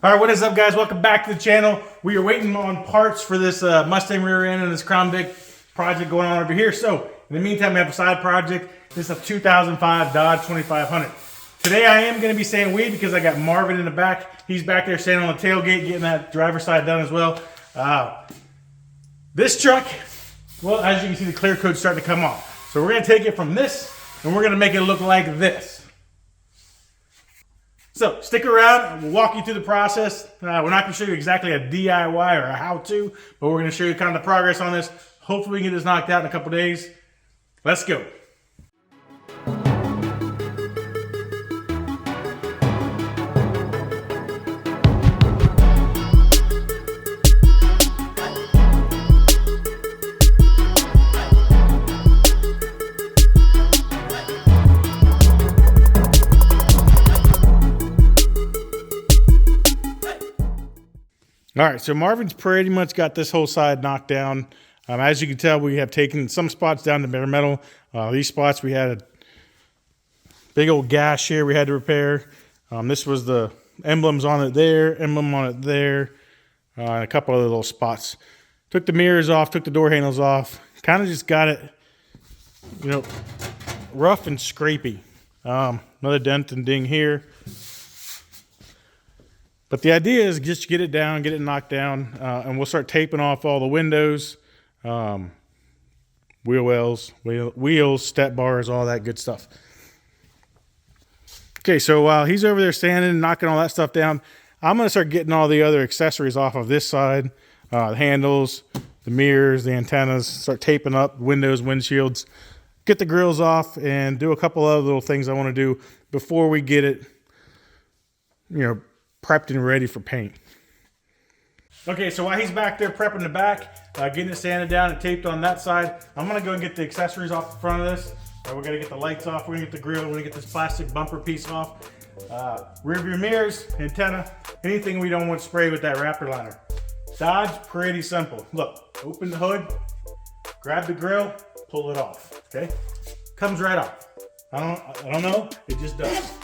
All right, what is up, guys? Welcome back to the channel. We are waiting on parts for this Mustang rear end and this Crown Vic project going on over here. So, in the meantime, we have a side project. This is a 2005 Dodge 2500. Today, I am going to be saying we because I got Marvin in the back. He's back there standing on the tailgate, getting that driver's side done as well. This truck, well, as you can see, the clear coat's starting to come off. So, we're going to take it from this, and we're going to make it look like this. So stick around, we'll walk you through the process. We're not going to show you exactly a DIY or a how-to, but we're going to show you kind of the progress on this. Hopefully we can get this knocked out in a couple days. Let's go. All right, so Marvin's pretty much got this whole side knocked down. As you can tell, we have taken some spots down to bare metal. These spots we had a big old gash here we had to repair. This was the emblems on it there, emblem on it there, and a couple other little spots. Took the mirrors off, took the door handles off. Kind of just got it, you know, rough and scrapey. Another dent and ding here. But the idea is just get it down, get it knocked down, and we'll start taping off all the windows, wheel wells, wheels, step bars, all that good stuff. Okay, so while he's over there standing, knocking all that stuff down, I'm going to start getting all the other accessories off of this side, the handles, the mirrors, the antennas, start taping up windows, windshields, get the grills off, and do a couple other little things I want to do before we get it, you know, prepped and ready for paint. Okay, so while he's back there prepping the back, getting it sanded down and taped on that side, I'm gonna go and get the accessories off the front of this. We're gonna get the lights off, we're gonna get the grill, we're gonna get this plastic bumper piece off, rear view mirrors, antenna, anything we don't want sprayed with that Raptor Liner. Dodge, pretty simple. Look, open the hood, grab the grill, pull it off, okay? Comes right off. I don't know, it just does.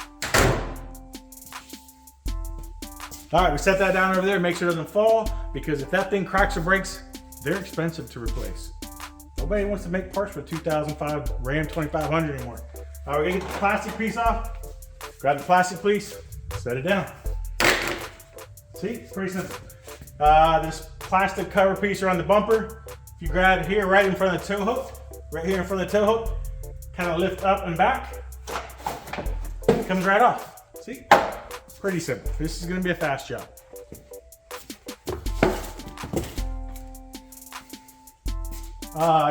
All right, we set that down over there, make sure it doesn't fall, because if that thing cracks or breaks, they're expensive to replace. Nobody wants to make parts for 2005 Ram 2500 anymore. All right, we're gonna get the plastic piece off, grab the plastic piece, set it down. See, it's pretty simple. This plastic cover piece around the bumper, if you grab it here right in front of the tow hook, right here in front of the tow hook, kind of lift up and back, it comes right off, see? Pretty simple. This is going to be a fast job.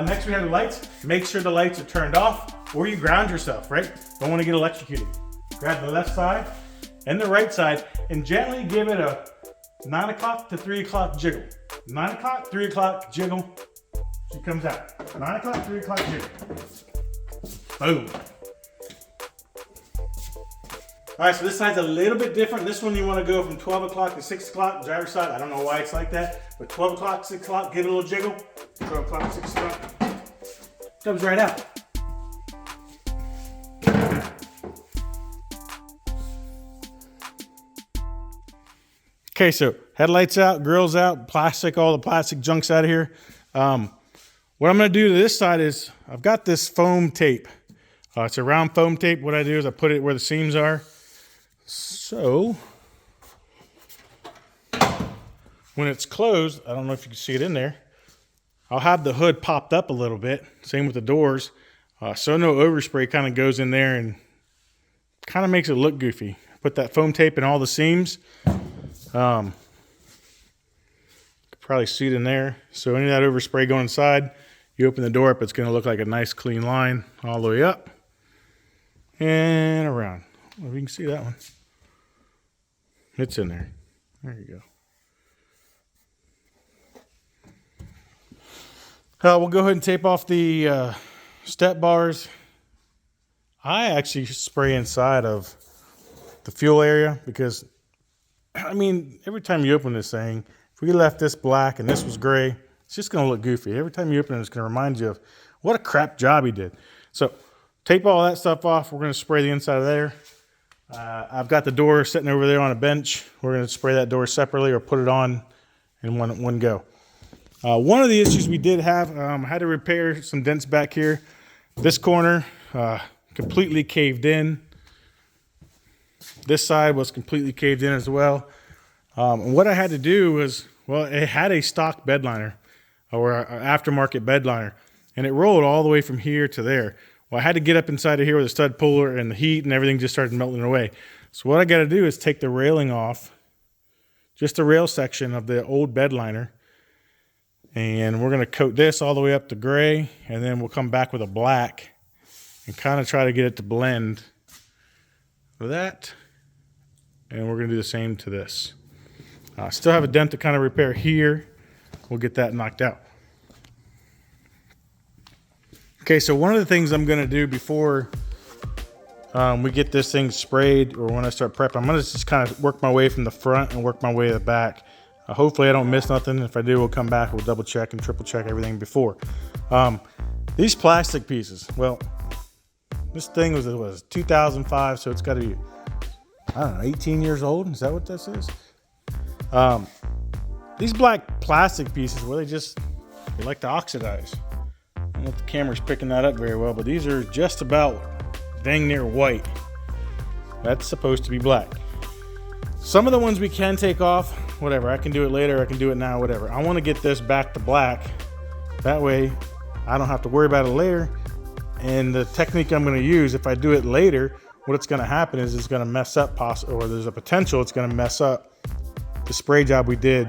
Next we have the lights. Make sure the lights are turned off or you ground yourself, right? Don't want to get electrocuted. Grab the left side and the right side and gently give it a 9 o'clock to 3 o'clock jiggle. 9 o'clock, 3 o'clock jiggle. She comes out. 9 o'clock, 3 o'clock jiggle. Boom. All right, so this side's a little bit different. This one you want to go from 12 o'clock to 6 o'clock, driver's side. I don't know why it's like that, but 12 o'clock, 6 o'clock, give it a little jiggle. 12 o'clock, 6 o'clock, comes right out. Okay, so headlights out, grills out, plastic, all the plastic junk's out of here. What I'm gonna do to this side is, I've got this foam tape. It's a round foam tape. What I do is I put it where the seams are. So, when it's closed, I don't know if you can see it in there, I'll have the hood popped up a little bit. Same with the doors. So no overspray kind of goes in there and kind of makes it look goofy. Put that foam tape in all the seams. Could probably see it in there. So any of that overspray going inside, you open the door up, it's going to look like a nice clean line all the way up and around. Well, if you can see that one. It's in there. There you go. We'll go ahead and tape off the step bars. I actually spray inside of the fuel area because, I mean, every time you open this thing, if we left this black and this was gray, it's just going to look goofy. Every time you open it, it's going to remind you of what a crap job he did. So tape all that stuff off. We're going to spray the inside of there. I've got the door sitting over there on a bench. We're going to spray that door separately or put it on in one go. One of the issues we did have, I had to repair some dents back here. This corner completely caved in. This side was completely caved in as well. And what I had to do was, well, it had a stock bed liner or an aftermarket bed liner, and it rolled all the way from here to there. Well, I had to get up inside of here with a stud puller, and the heat and everything just started melting away. So what I got to do is take the railing off, just the rail section of the old bed liner, and we're going to coat this all the way up to gray, and then we'll come back with a black and kind of try to get it to blend with that. And we're going to do the same to this. Still have a dent to kind of repair here. We'll get that knocked out. Okay, so one of the things I'm going to do before we get this thing sprayed, or when I start prepping, I'm going to just kind of work my way from the front and work my way to the back. Hopefully I don't miss nothing. If I do, we'll come back, we'll double check and triple check everything before. These plastic pieces, well, this thing was 2005, so it's got to be, I don't know, 18 years old. Is that what this is? These black plastic pieces, well, they like to oxidize. I don't know if the camera's picking that up very well, but these are just about dang near white. That's supposed to be black. Some of the ones we can take off, whatever. I can do it later, I can do it now, whatever. I want to get this back to black. That way, I don't have to worry about it later. And the technique I'm going to use, if I do it later, what it's going to happen is it's going to mess up, or there's a potential it's going to mess up the spray job we did.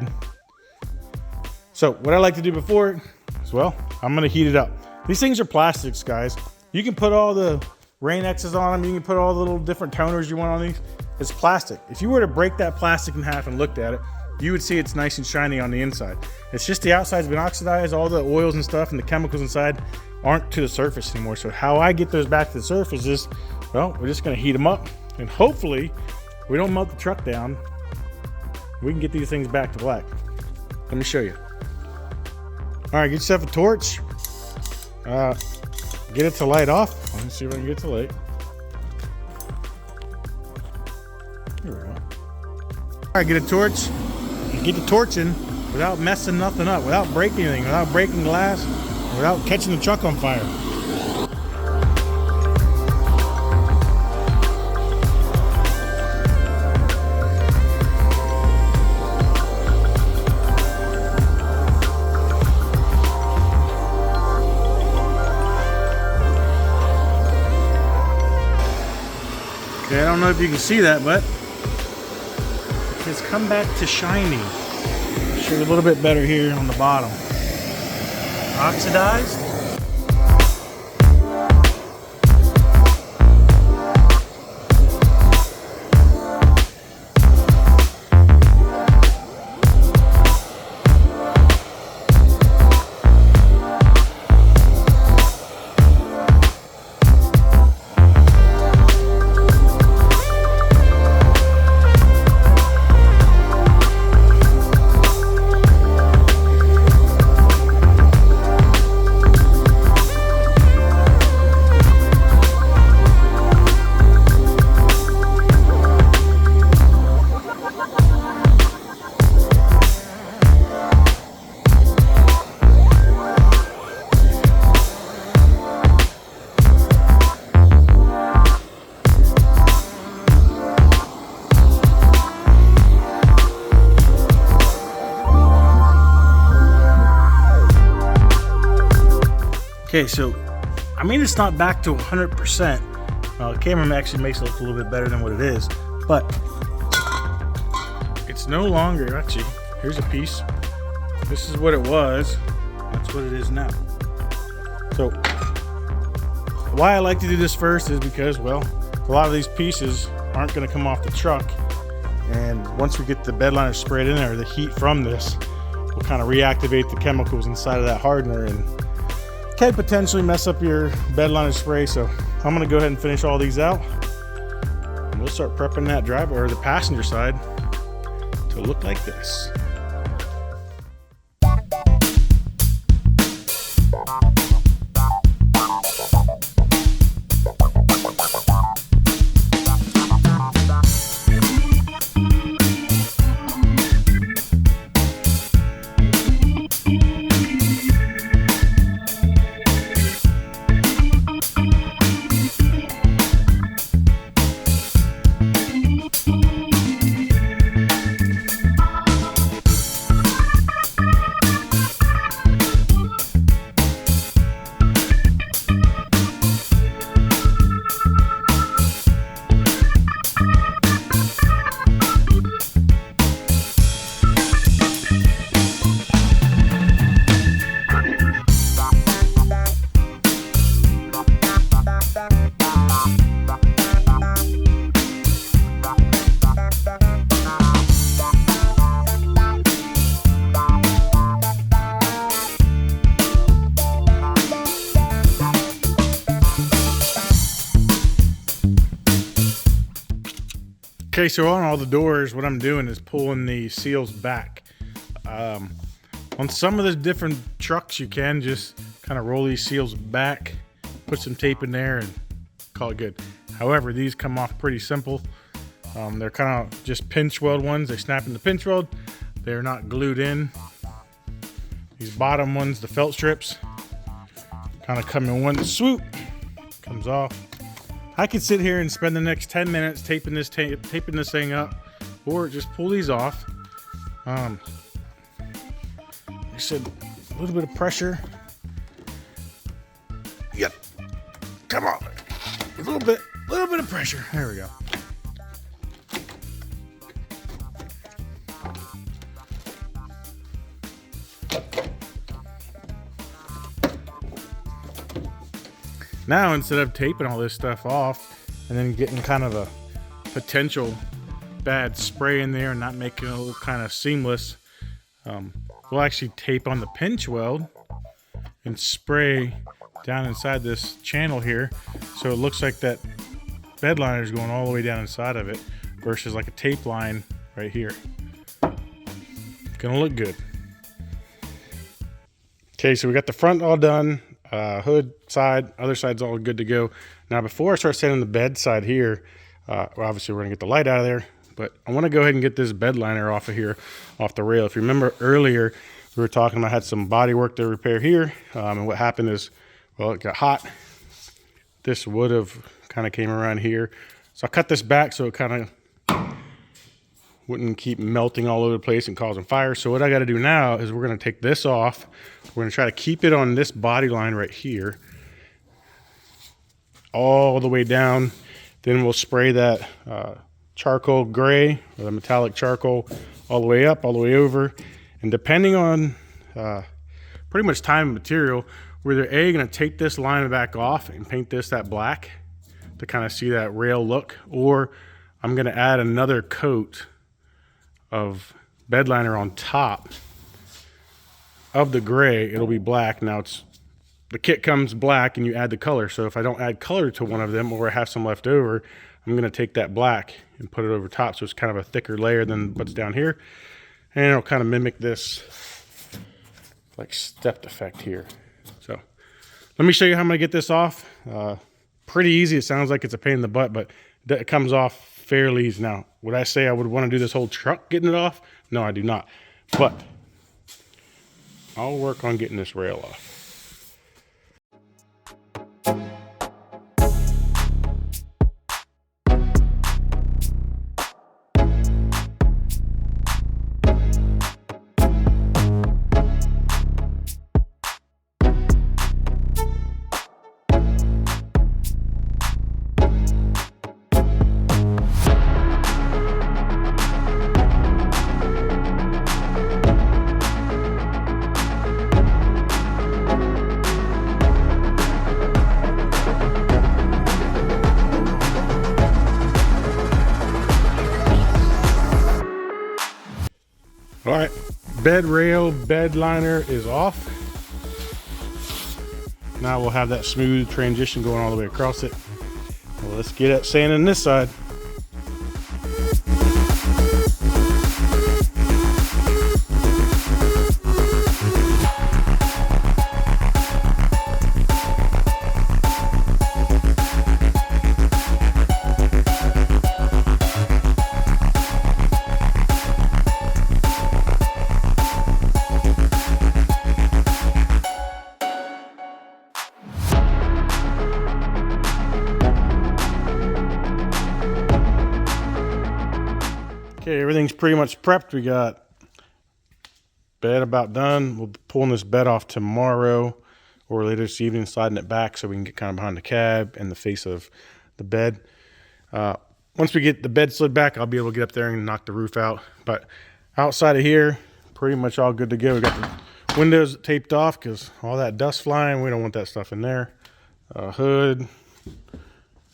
So what I like to do before is, well, I'm going to heat it up. These things are plastics, guys. You can put all the Rain X's on them. You can put all the little different toners you want on these. It's plastic. If you were to break that plastic in half and looked at it, you would see it's nice and shiny on the inside. It's just the outside's been oxidized. All the oils and stuff and the chemicals inside aren't to the surface anymore. So how I get those back to the surface is, well, we're just going to heat them up, and hopefully we don't melt the truck down. We can get these things back to black. Let me show you. All right, get yourself a torch. Get it to light off. Let me see if I can get it to light. Here we go. All right, get a torch. And get the torch in without messing nothing up, without breaking anything, without breaking glass, without catching the truck on fire. Okay, I don't know if you can see that, but it's come back to shiny. Show you a little bit better here on the bottom. Oxidized. Okay, so I mean, it's not back to 100%. The camera actually makes it look a little bit better than what it is, but it's no longer, actually, here's a piece. This is what it was. That's what it is now. So why I like to do this first is because, well, a lot of these pieces aren't going to come off the truck. And once we get the bed liner sprayed in there, the heat from this will kind of reactivate the chemicals inside of that hardener and can potentially mess up your bed liner spray. So I'm going to go ahead and finish all these out, and we'll start prepping that driver or the passenger side to look like this. Okay, so on all the doors, what I'm doing is pulling the seals back. On some of the different trucks, you can just kind of roll these seals back, put some tape in there, and call it good. However, these come off pretty simple. They're kind of just pinch weld ones. They snap in the pinch weld. They're not glued in. These bottom ones, the felt strips, kind of come in one swoop, comes off. I could sit here and spend the next 10 minutes taping this thing up, or just pull these off. Like I said, a little bit of pressure. Yep. Come on. A little bit of pressure. There we go. Now, instead of taping all this stuff off and then getting kind of a potential bad spray in there and not making it look kind of seamless, we'll actually tape on the pinch weld and spray down inside this channel here, so it looks like that bed liner is going all the way down inside of it versus like a tape line right here. Gonna look good. Okay, so we got the front all done. Hood side, other side's all good to go. Now, before I start sanding the bed side here, well, obviously we're gonna get the light out of there, but I want to go ahead and get this bed liner off of here, off the rail. If you remember earlier, we were talking about I had some body work to repair here, and what happened is, well, it got hot. This would have kind of came around here, so I cut this back so it kind of wouldn't keep melting all over the place and causing fire. So what I got to do now is we're going to take this off. We're going to try to keep it on this body line right here all the way down. Then we'll spray that charcoal gray, or the metallic charcoal, all the way up, all the way over. And depending on pretty much time and material, we're either A, going to take this line back off and paint this that black to kind of see that rail look, or I'm going to add another coat of bed liner on top of the gray. It'll be black. Now the kit comes black and you add the color. So if I don't add color to one of them, or I have some left over, I'm going to take that black and put it over top. So it's kind of a thicker layer than what's down here. And it'll kind of mimic this like stepped effect here. So let me show you how I'm going to get this off. Pretty easy. It sounds like it's a pain in the butt, but it comes off fairly easy. Now, would I say I would want to do this whole truck getting it off? No, I do not. But I'll work on getting this rail off. All right, bed rail, bed liner is off. Now we'll have that smooth transition going all the way across it. Well, let's get at sanding this side. Okay, everything's pretty much prepped. We got bed about done. We'll be pulling this bed off tomorrow or later this evening, sliding it back so we can get kind of behind the cab and the face of the bed. Once we get the bed slid back, I'll be able to get up there and knock the roof out. But outside of here, pretty much all good to go. We got the windows taped off because all that dust flying, we don't want that stuff in there. Hood,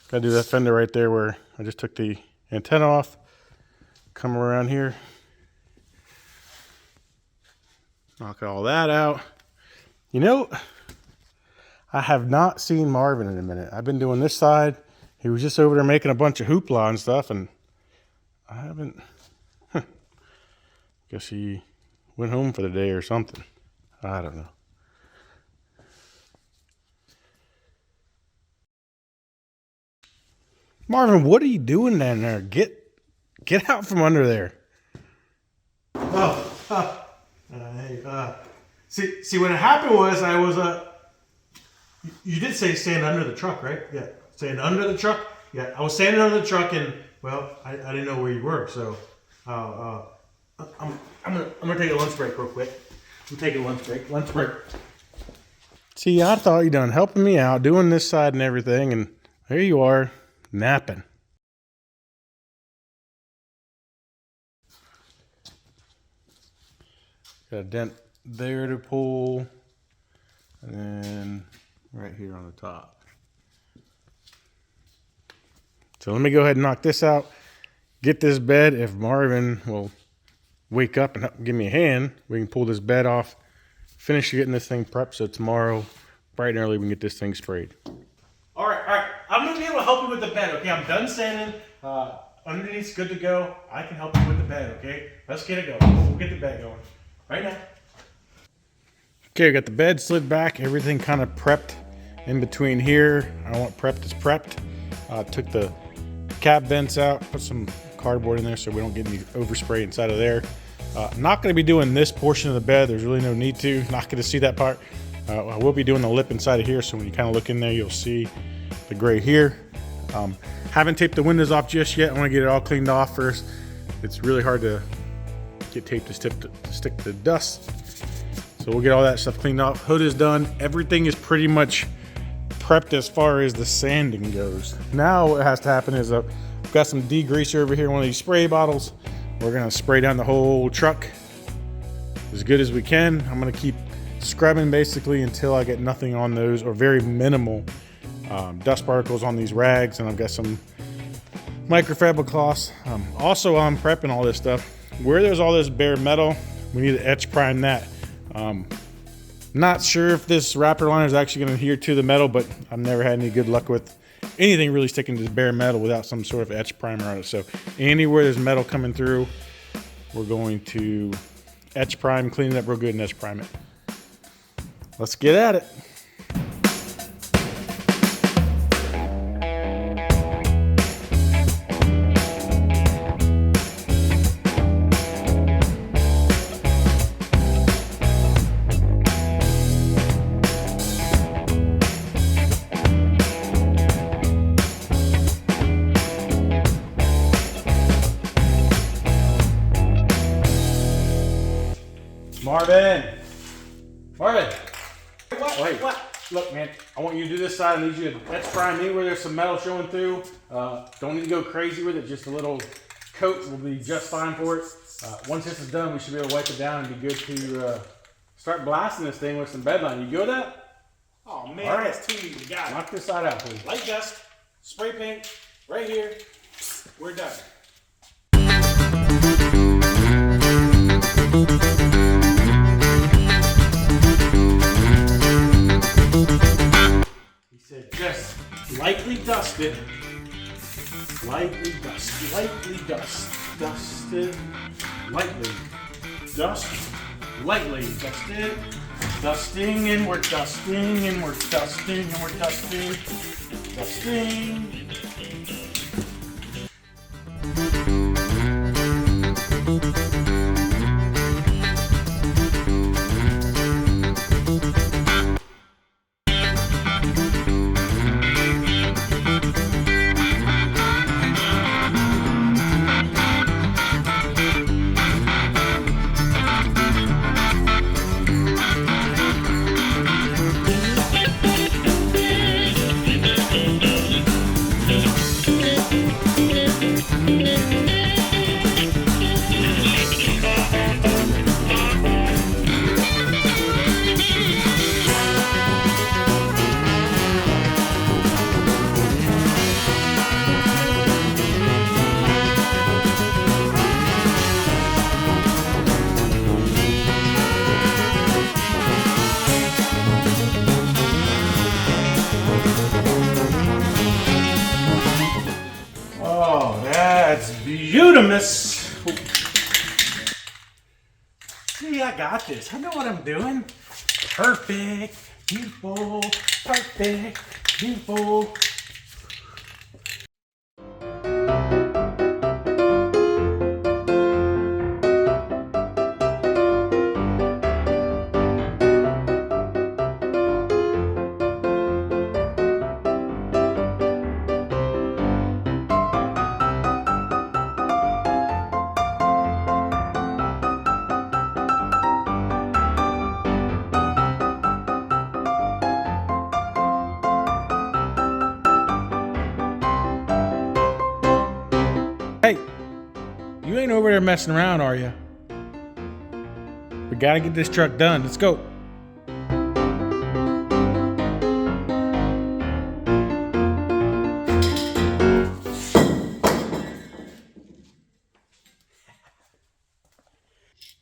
gotta do that fender right there where I just took the antenna off. Come around here, knock all that out. You know, I have not seen Marvin in a minute. I've been doing this side. He was just over there making a bunch of hoopla and stuff, and I haven't. Guess he went home for the day or something. I don't know. Marvin, what are you doing down there? Get out from under there. See, what happened was I was you did say stand under the truck, right? Yeah, stand under the truck. Yeah, I was standing under the truck, and well, I didn't know where you were, so I'm gonna take a lunch break real quick. I'm taking a lunch break. Lunch break. See, I thought you done helping me out, doing this side and everything, and there you are, napping. Got a dent there to pull, and then right here on the top. So let me go ahead and knock this out, get this bed. If Marvin will wake up and give me a hand, we can pull this bed off, finish getting this thing prepped, so tomorrow, bright and early, we can get this thing sprayed. All right. I'm gonna be able to help you with the bed, okay? I'm done sanding. Underneath's good to go. I can help you with the bed, okay? Let's get it going. We'll get the bed going right now. Okay, I got the bed slid back, everything kind of prepped in between here. I want prepped is prepped. Took the cap vents out, put some cardboard in there so we don't get any overspray inside of there. Not going to be doing this portion of the bed. There's really no need to. Not going to see that part. I will be doing the lip inside of here, so when you kind of look in there, you'll see the gray here. Haven't taped the windows off just yet. I want to get it all cleaned off first. It's really hard to get tape to stick to dust. So we'll get all that stuff cleaned off. Hood is done. Everything is pretty much prepped as far as the sanding goes. Now what has to happen is I've got some degreaser over here, one of these spray bottles. We're gonna spray down the whole truck as good as we can. I'm gonna keep scrubbing basically until I get nothing on those, or very minimal dust particles on these rags. And I've got some microfiber cloths. Also, while I'm prepping all this stuff, where there's all this bare metal, we need to etch prime that. Not sure if this Raptor liner is actually going to adhere to the metal, but I've never had any good luck with anything really sticking to the bare metal without some sort of etch primer on it. So anywhere there's metal coming through, we're going to etch prime, clean it up real good, and etch prime it. Let's get at it. Marvin! What? Look, man, I want you to do this side. I need you to etch prime me where there's some metal showing through. Don't need to go crazy with it. Just a little coat will be just fine for it. Once this is done, we should be able to wipe it down and be good to start blasting this thing with some bedline. You good with that? Oh, man, all right. That's too easy. Got it. Knock this side out, please. Light dust, spray paint, right here. We're done. He said just lightly dust it. Lightly dust. Lightly dust. Dust it. Lightly. Dust. Lightly. Dust it. Dusting and we're dusting and we're dusting and we're dusting. Dusting. Unimus. See, I got this. I know what I'm doing. Perfect. Beautiful. Perfect. Beautiful. Hey, you ain't over there messing around, are you? We gotta get this truck done. Let's go.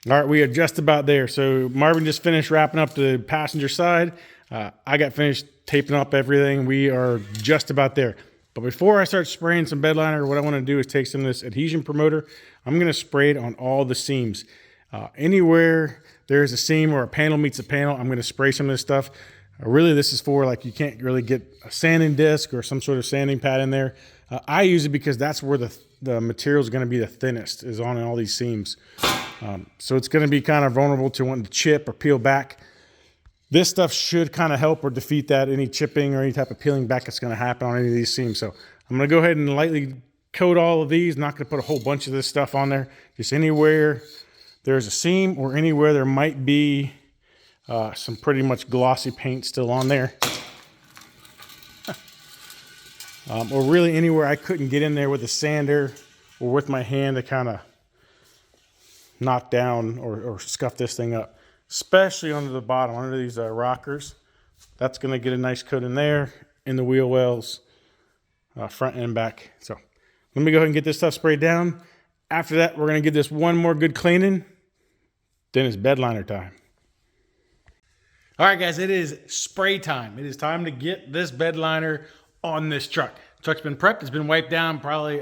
All right, we are just about there. So Marvin just finished wrapping up the passenger side. I got finished taping up everything. We are just about there. But before I start spraying some bed liner, what I want to do is take some of this adhesion promoter. I'm going to spray it on all the seams. Anywhere there's a seam or a panel meets a panel, I'm going to spray some of this stuff. Really, this is for like you can't really get a sanding disc or some sort of sanding pad in there. I use it because that's where the material is going to be the thinnest, is on all these seams. So it's going to be kind of vulnerable to wanting to chip or peel back. This stuff should kind of help or defeat that, any chipping or any type of peeling back that's going to happen on any of these seams. So I'm going to go ahead and lightly coat all of these. Not going to put a whole bunch of this stuff on there. Just anywhere there's a seam or anywhere there might be some pretty much glossy paint still on there. Or really anywhere I couldn't get in there with a sander or with my hand to kind of knock down or scuff this thing up. Especially under the bottom, under these rockers. That's going to get a nice coat in there, in the wheel wells, front and back. So let me go ahead and get this stuff sprayed down. After that, we're going to give this one more good cleaning. Then it's bed liner time. All right, guys, it is spray time. It is time to get this bed liner on this truck. The truck's been prepped. It's been wiped down probably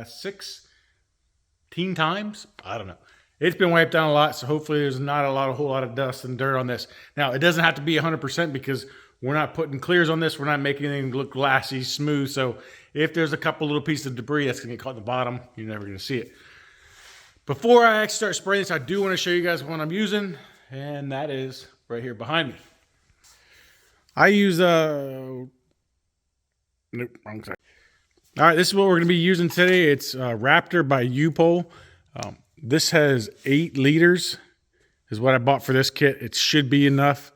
16 times. I don't know. It's been wiped down a lot, so hopefully there's not a whole lot of dust and dirt on this. Now, it doesn't have to be 100% because we're not putting clears on this. We're not making anything look glassy, smooth. So if there's a couple little pieces of debris that's going to get caught at the bottom, you're never going to see it. Before I actually start spraying this, I do want to show you guys what I'm using, and that is right here behind me. I use nope, wrong side. All right, this is what we're going to be using today. It's Raptor by UPOL. This has 8 liters is what I bought for this kit. It should be enough,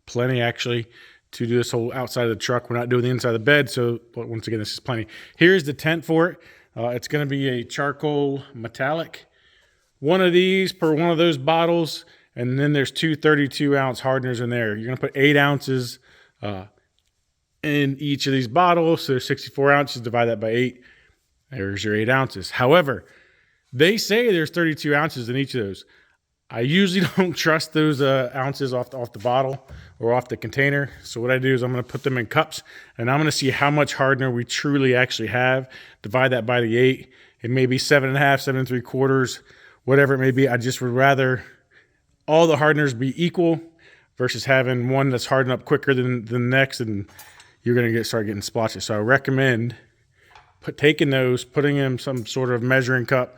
plenty actually, to do this whole outside of the truck. We're not doing the inside of the bed, so once again, this is plenty. Here's the tent for it. It's going to be a charcoal metallic. One of these per one of those bottles, and then there's 2 32-ounce hardeners in there. You're going to put 8 ounces in each of these bottles, so there's 64 ounces. Divide that by 8. There's your 8 ounces. However, they say there's 32 ounces in each of those. I usually don't trust those ounces off the bottle or off the container. So what I do is I'm going to put them in cups, and I'm going to see how much hardener we truly actually have. Divide that by the 8. It may be 7.5, 7 3/4, whatever it may be. I just would rather all the hardeners be equal versus having one that's hardened up quicker than the next, and you're going to start getting splotches. So I recommend taking those, putting in some sort of measuring cup.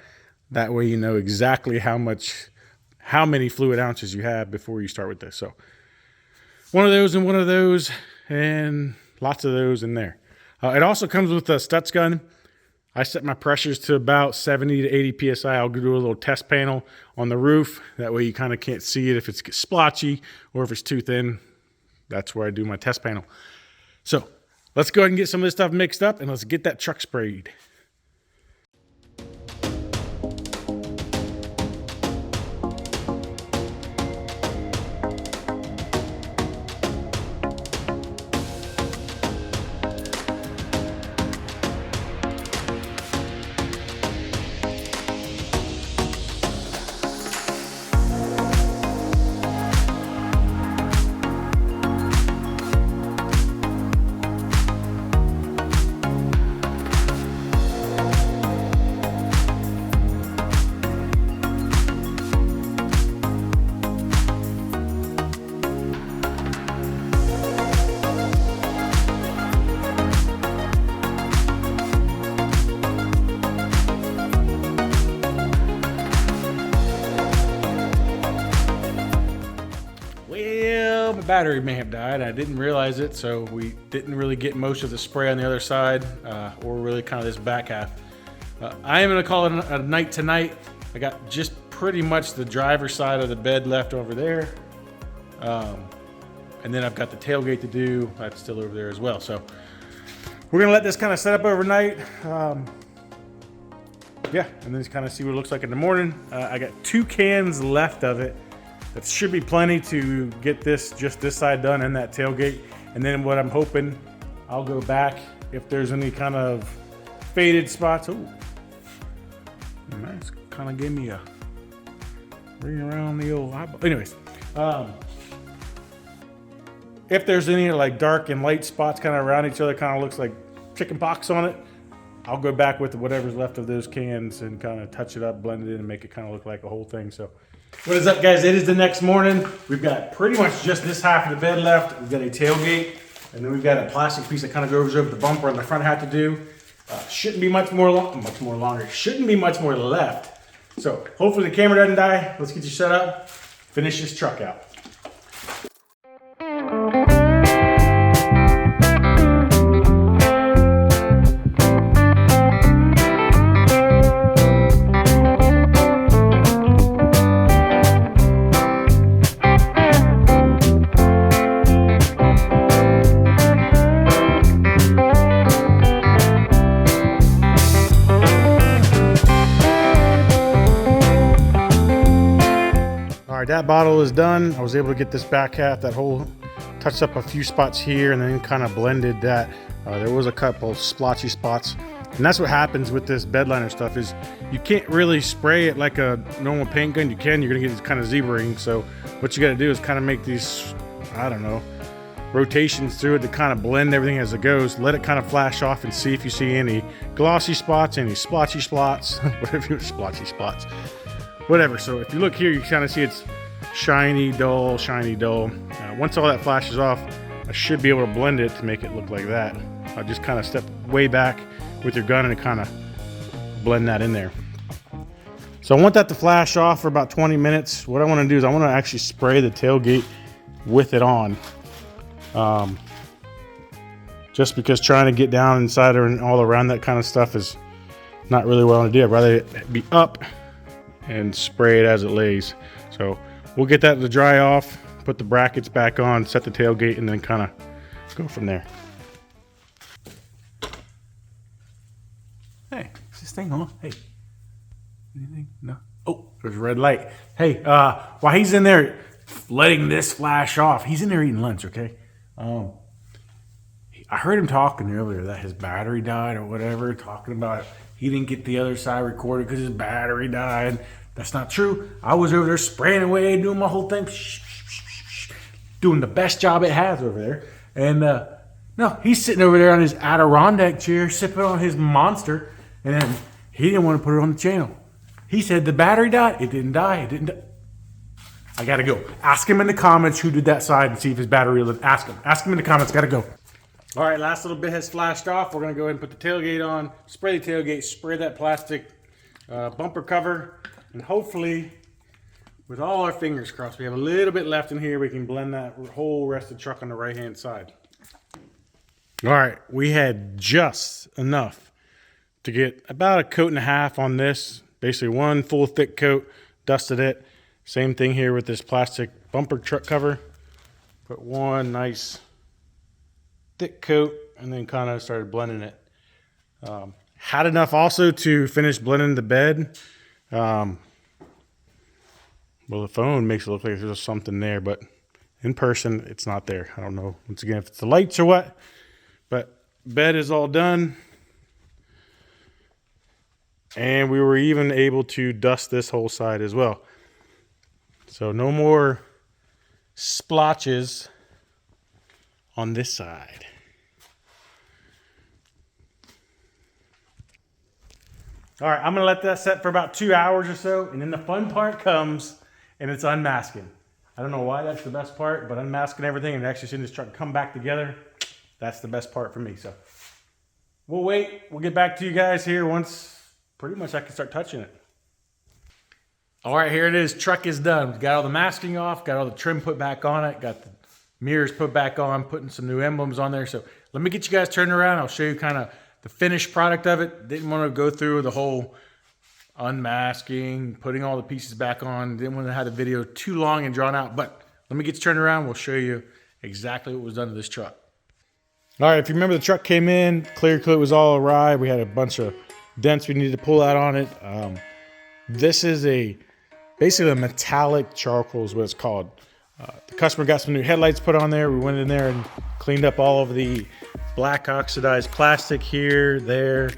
That way you know exactly how many fluid ounces you have before you start with this. So one of those and one of those, and lots of those in there. It also comes with a Stutz gun. I set my pressures to about 70 to 80 PSI. I'll do a little test panel on the roof. That way you kind of can't see it if it's splotchy or if it's too thin. That's where I do my test panel. So let's go ahead and get some of this stuff mixed up, and let's get that truck sprayed. the battery may have died. I didn't realize it, so we didn't really get most of the spray on the other side, or really kind of this back half. I am gonna call it a night tonight. I got just pretty much the driver's side of the bed left over there. And then I've got the tailgate to do. That's still over there as well. So we're gonna let this kind of set up overnight. Yeah, and then just kind of see what it looks like in the morning. I got 2 cans left of it. That should be plenty to get just this side done and that tailgate. And then what I'm hoping, I'll go back if there's any kind of faded spots. Ooh, nice, kind of gave me a ring around the old eyeball. Anyways, if there's any like dark and light spots kind of around each other, kind of looks like chicken pox on it, I'll go back with whatever's left of those cans and kind of touch it up, blend it in, and make it kind of look like a whole thing. So what is up, guys? It is the next morning. We've got pretty much just this half of the bed left. We've got a tailgate, and then we've got a plastic piece that kind of goes over the bumper on the front half to do. Shouldn't be much more longer. Shouldn't be much more left. So hopefully the camera doesn't die. Let's get you set up, finish this truck out. That bottle is done. I was able to get this back half, that whole, touched up a few spots here and then kind of blended that. There was a couple splotchy spots. And that's what happens with this bed liner stuff is you can't really spray it like a normal paint gun. You can, you're gonna get this kind of zebraing. So what you gotta do is kind of make these, I don't know, rotations through it to kind of blend everything as it goes. Let it kind of flash off and see if you see any glossy spots, any splotchy spots, whatever, splotchy spots. Whatever. So if you look here, you kind of see it's shiny, dull, shiny, dull. Once all that flashes off, I should be able to blend it to make it look like that. I'll just kind of step way back with your gun and kind of blend that in there. So I want that to flash off for about 20 minutes. What I want to do is I want to actually spray the tailgate with it on. Just because trying to get down inside or all around that kind of stuff is not really what I want to do. I'd rather it be up and spray it as it lays. So we'll get that to dry off, put the brackets back on, set the tailgate, and then kind of go from there. Hey, is this thing on? Hey, anything? No. Oh, there's a red light. Hey, while he's in there letting this flash off, he's in there eating lunch, okay? I heard him talking earlier that his battery died or whatever, talking about he didn't get the other side recorded because his battery died. That's not true. I was over there spraying away, doing my whole thing, doing the best job it has over there. And no, he's sitting over there on his Adirondack chair, sipping on his Monster, and he didn't want to put it on the channel. He said the battery died. It didn't die. It didn't die. I gotta go. Ask him in the comments who did that side and see if his battery lived. Ask him. Ask him in the comments. Gotta go. All right, last little bit has flashed off. We're gonna go ahead and put the tailgate on, spray the tailgate, spray that plastic bumper cover, and hopefully, with all our fingers crossed, we have a little bit left in here. We can blend that whole rest of the truck on the right-hand side. All right, we had just enough to get about a coat and a half on this. Basically one full thick coat, dusted it. Same thing here with this plastic bumper truck cover. Put one nice thick coat and then kind of started blending it. Had enough also to finish blending the bed. Well, the phone makes it look like there's something there, but in person, it's not there. I don't know, once again, if it's the lights or what, but bed is all done. And we were even able to dust this whole side as well. So no more splotches on this side. All right, I'm gonna let that set for about 2 hours or so, and then the fun part comes, and it's unmasking. I don't know why that's the best part, but unmasking everything and actually seeing this truck come back together, that's the best part for me. So we'll wait. We'll get back to you guys here once pretty much I can start touching it. All right, here it is. Truck is done. Got all the masking off, got all the trim put back on it, got the mirrors put back on, putting some new emblems on there. So let me get you guys turned around. I'll show you kind of the finished product of it. Didn't want to go through the whole unmasking, putting all the pieces back on. Didn't want to have the video too long and drawn out, but let me get you turned around. We'll show you exactly what was done to this truck. All right, if you remember, the truck came in, clear coat was all awry. We had a bunch of dents we needed to pull out on it. This is basically a metallic charcoal is what it's called. The customer got some new headlights put on there. We went in there and cleaned up all of the black oxidized plastic here, there,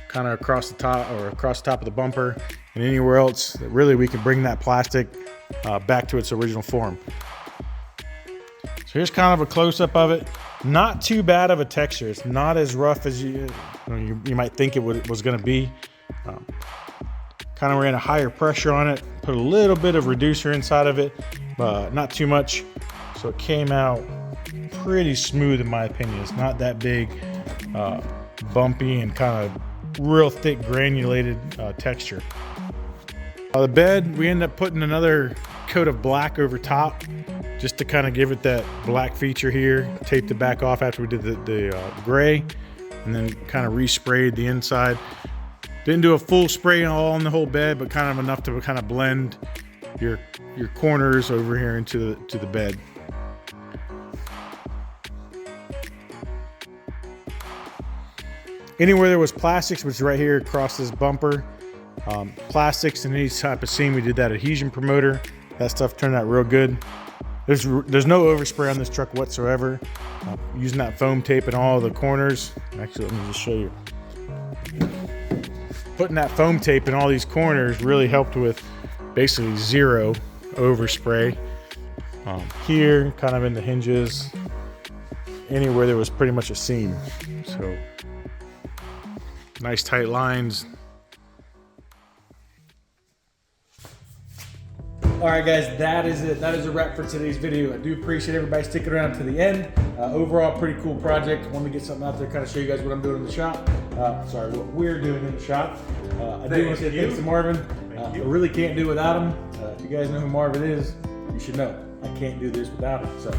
kind of across the top of the bumper, and anywhere else that really we could bring that plastic back to its original form. So here's kind of a close-up of it. Not too bad of a texture. It's not as rough as you might think it was going to be. Kind of ran a higher pressure on it, put a little bit of reducer inside of it, but not too much. So it came out pretty smooth in my opinion. It's not that big, bumpy, and kind of real thick granulated texture. The bed, we ended up putting another coat of black over top just to kind of give it that black feature here. Taped it back off after we did the gray, and then kind of resprayed the inside. Didn't do a full spray all on the whole bed, but kind of enough to kind of blend your corners over here into the bed. Anywhere there was plastics, which is right here across this bumper, plastics and any type of seam, we did that adhesion promoter. That stuff turned out real good. There's no overspray on this truck whatsoever. Using that foam tape in all the corners. Actually, let me just show you. Putting that foam tape in all these corners really helped with basically zero overspray. Here, kind of in the hinges, anywhere there was pretty much a seam. So nice tight lines. All right, guys, that is it. That is a wrap for today's video. I do appreciate everybody sticking around to the end. Overall, pretty cool project. Wanted to get something out there, kind of show you guys what I'm doing in the shop. Sorry, what we're doing in the shop. I do want to say thanks to Marvin. I really can't do without him. If you guys know who Marvin is, you should know. I can't do this without him. So,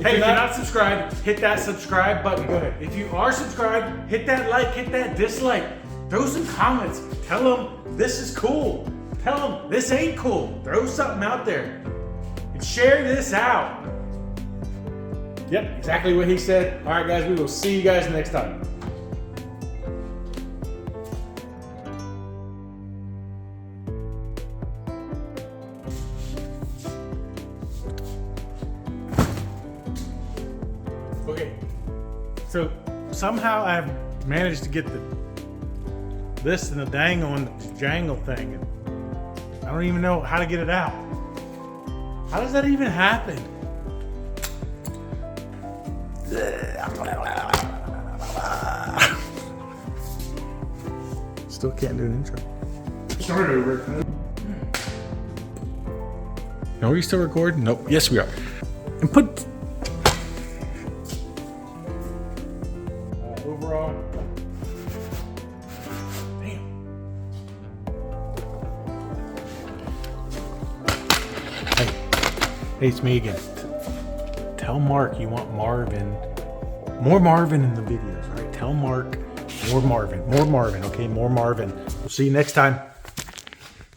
hey, if you're not subscribed, hit that subscribe button. Go ahead. If you are subscribed, hit that like, hit that dislike. Throw some comments. Tell them this is cool. Tell them this ain't cool. Throw something out there. And share this out. Yep, exactly what he said. All right, guys, we will see you guys next time. Okay, so somehow I've managed to get this and the dangle and the jangle thing. I don't even know how to get it out. How does that even happen? Still can't do an intro. Start over. No, are you still recording? Nope. Yes, we are. And put overall. Damn. Hey, it's me again. Tell Mark you want Marvin. More Marvin in the videos, all right? Tell Mark more Marvin, okay? More Marvin. We'll see you next time.